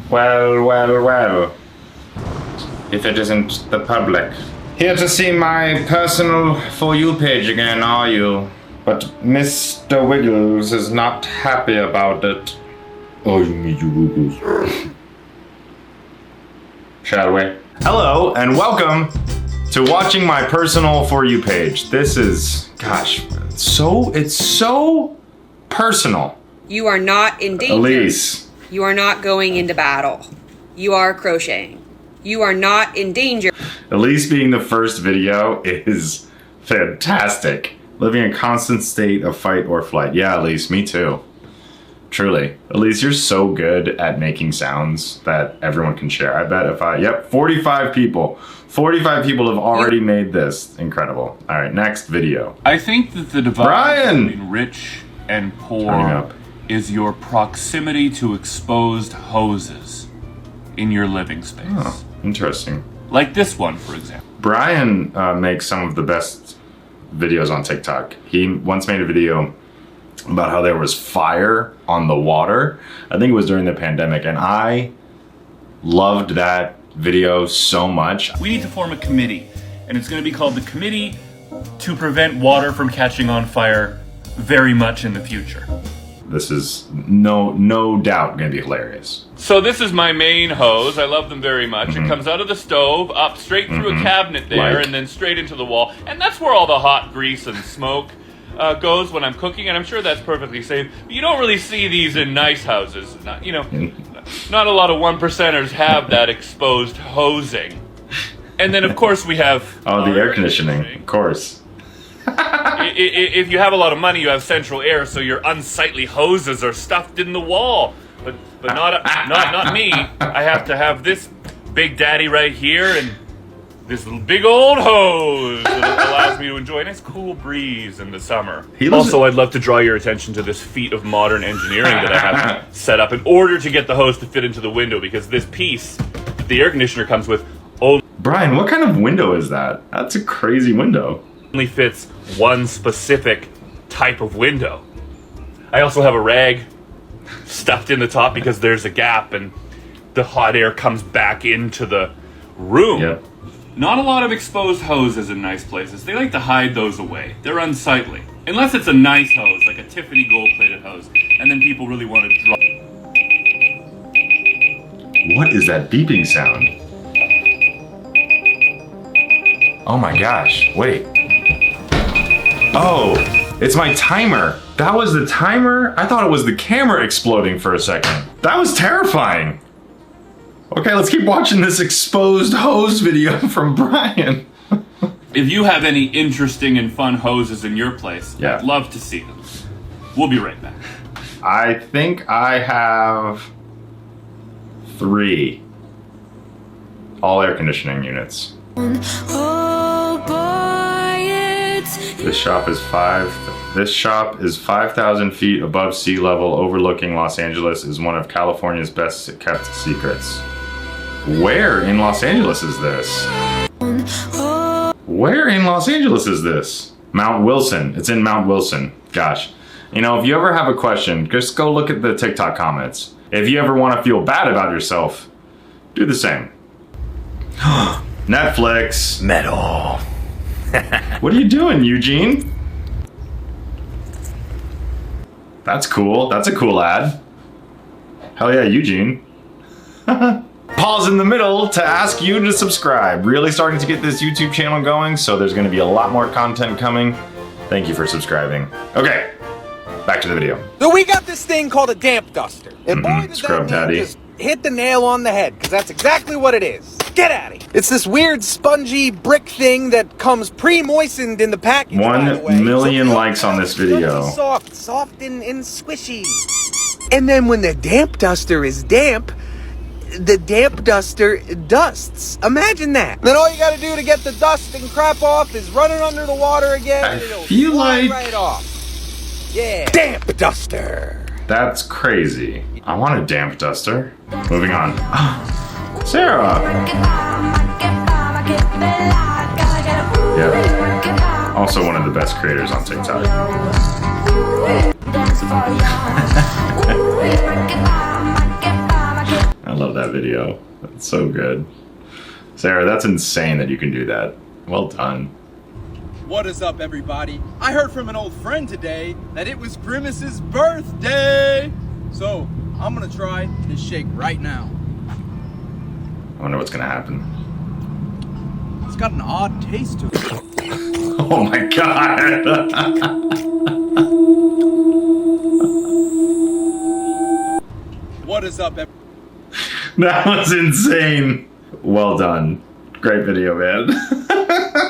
Well, well, well. If it isn't the public. Here to see my personal For You page again, are you? But Mr. Wiggles is not happy about it. Oh, you need your Wiggles. Shall we? Hello, and welcome to watching my personal For You page. This is, gosh, it's so personal. You are not in danger. Elise. You are not going into battle. You are crocheting. You are not in danger. Elise being the first video is fantastic. Living in a constant state of fight or flight. Yeah, Elise, me too. Truly. Elise, you're so good at making sounds that everyone can share. I bet if yep, 45 people. 45 people have already made this. Incredible. All right, next video. I think that the divide between rich and poor is your proximity to exposed hoses in your living space. Oh, interesting. Like this one, for example. Brian makes some of the best videos on TikTok. He once made a video about how there was fire on the water. I think it was during the pandemic, and I loved that video so much. We need to form a committee, and it's going to be called the Committee to Prevent Water from Catching on Fire very much in the future. This is no doubt going to be hilarious. So this is my main hose. I love them very much. It comes out of the stove, up straight through a cabinet there, and then straight into the wall. And that's where all the hot grease and smoke goes when I'm cooking, and I'm sure that's perfectly safe. But you don't really see these in nice houses. Not a lot of 1%ers have that exposed hosing. And then, of course, we have... Oh, the air conditioning, of course. If you have a lot of money, you have central air, so your unsightly hoses are stuffed in the wall. But not me. I have to have this big daddy right here and this little big old hose that allows me to enjoy a nice cool breeze in the summer. Also, I'd love to draw your attention to this feat of modern engineering that I have set up in order to get the hose to fit into the window, because this piece that the air conditioner comes with Brian, what kind of window is that? That's a crazy window. Only fits one specific type of window. I also have a rag stuffed in the top because there's a gap and the hot air comes back into the room. Yep. Not a lot of exposed hoses in nice places. They like to hide those away. They're unsightly. Unless it's a nice hose, like a Tiffany gold-plated hose, and then people really want to draw. What is that beeping sound? Oh my gosh, wait. Oh, it's my timer. That was the timer? I thought it was the camera exploding for a second. That was terrifying. Okay, let's keep watching this exposed hose video from Brian. If you have any interesting and fun hoses in your place, I'd love to see them. We'll be right back. I think I have 3 all air conditioning units. This shop is 5,000 feet above sea level, overlooking Los Angeles. Is one of California's best kept secrets. Where in Los Angeles is this? Where in Los Angeles is this? Mount Wilson. It's in Mount Wilson. Gosh. You know, if you ever have a question, just go look at the TikTok comments. If you ever want to feel bad about yourself, do the same. Netflix. Metal. What are you doing, Eugene? That's cool. That's a cool ad. Hell yeah, Eugene. Pause in the middle to ask you to subscribe. Really starting to get this YouTube channel going, so there's going to be a lot more content coming. Thank you for subscribing. Okay, back to the video. So we got this thing called a damp duster. And boy, did Scrub that daddy. just hit the nail on the head, because that's exactly what it is. Get at it. It's this weird spongy brick thing that comes pre-moistened in the package. 1 million likes on this video. Soft and squishy. And then when the damp duster is damp, the damp duster dusts. Imagine that. Then all you gotta do to get the dust and crap off is run it under the water again. I and it'll feel fly like... right off. Yeah. Damp duster. That's crazy. I want a damp duster. Moving on. Sarah! Yeah. Also one of the best creators on TikTok. That love that video. It's so good. Sarah, that's insane that you can do that. Well done. What is up, everybody? I heard from an old friend today that it was Grimace's birthday. So I'm gonna try this shake right now. I wonder what's gonna happen. It's got an odd taste to it. Oh my god! What is up, That was insane. Well done. Great video, man.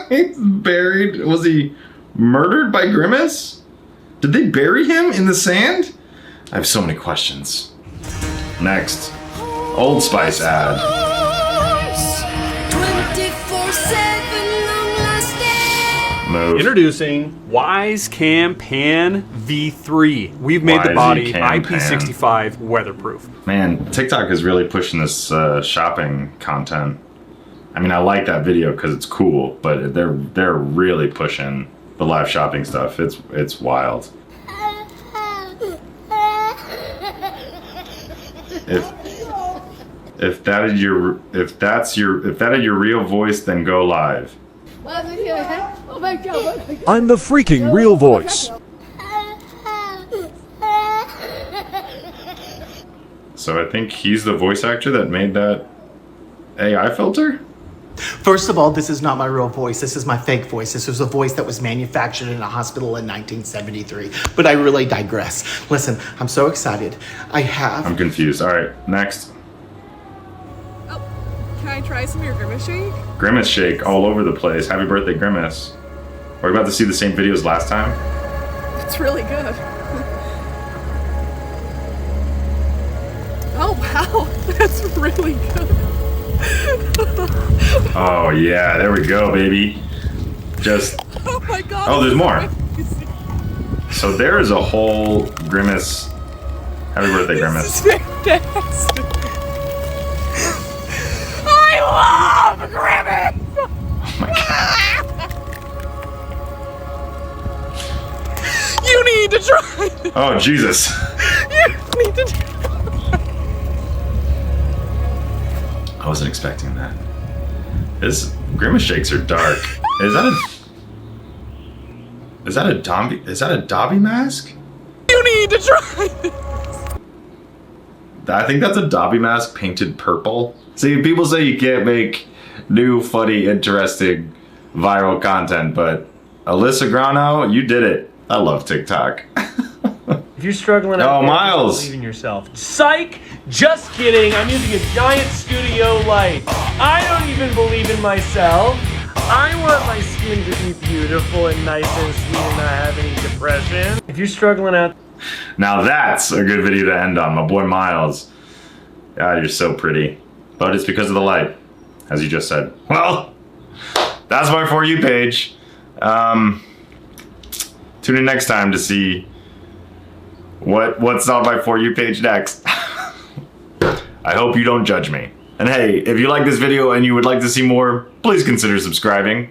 He's buried. Was he murdered by Grimace? Did they bury him in the sand? I have so many questions. Next, Old Spice ad. 24/7 long-lasting. Move. Introducing Wise Cam Pan V3. We've made the Wise body Cam IP65 weatherproof. Man, TikTok is really pushing this shopping content. I mean, I like that video because it's cool, but they're really pushing the live shopping stuff. It's wild. If that is your real voice, then go live. I'm the freaking real voice. So I think he's the voice actor that made that AI filter? First of all, this is not my real voice. This is my fake voice. This was a voice that was manufactured in a hospital in 1973. But I really digress. Listen, I'm so excited. I'm confused. All right, next. Oh, can I try some of your Grimace shake? Grimace shake all over the place. Happy birthday, Grimace. Are we about to see the same videos last time? It's really good. Oh, wow. That's really good. Oh yeah, there we go, baby. Just Oh my god. oh, there's more. Crazy. So there is a whole Grimace. Happy birthday, Grimace. This is fantastic. I love Grimace. Oh my god. You need to try it. Oh Jesus. You need to try it. I wasn't expecting that. His Grimace shakes are dark. Is that a Dobby mask? You need to try it. I think that's a Dobby mask painted purple. See, people say you can't make new, funny, interesting, viral content, but Alyssa Grano, you did it. I love TikTok. If you're struggling Oh, out there, Miles. just believe in yourself. Psych! Just kidding. I'm using a giant studio light. I don't even believe in myself. I want my skin to be beautiful and nice and sweet and not have any depression. If you're struggling out... Now that's a good video to end on, my boy Miles. God, you're so pretty. But it's because of the light, as you just said. Well, that's my For You page. Tune in next time to see what's on my For You page next. I hope you don't judge me. And hey, if you like this video and you would like to see more, please consider subscribing.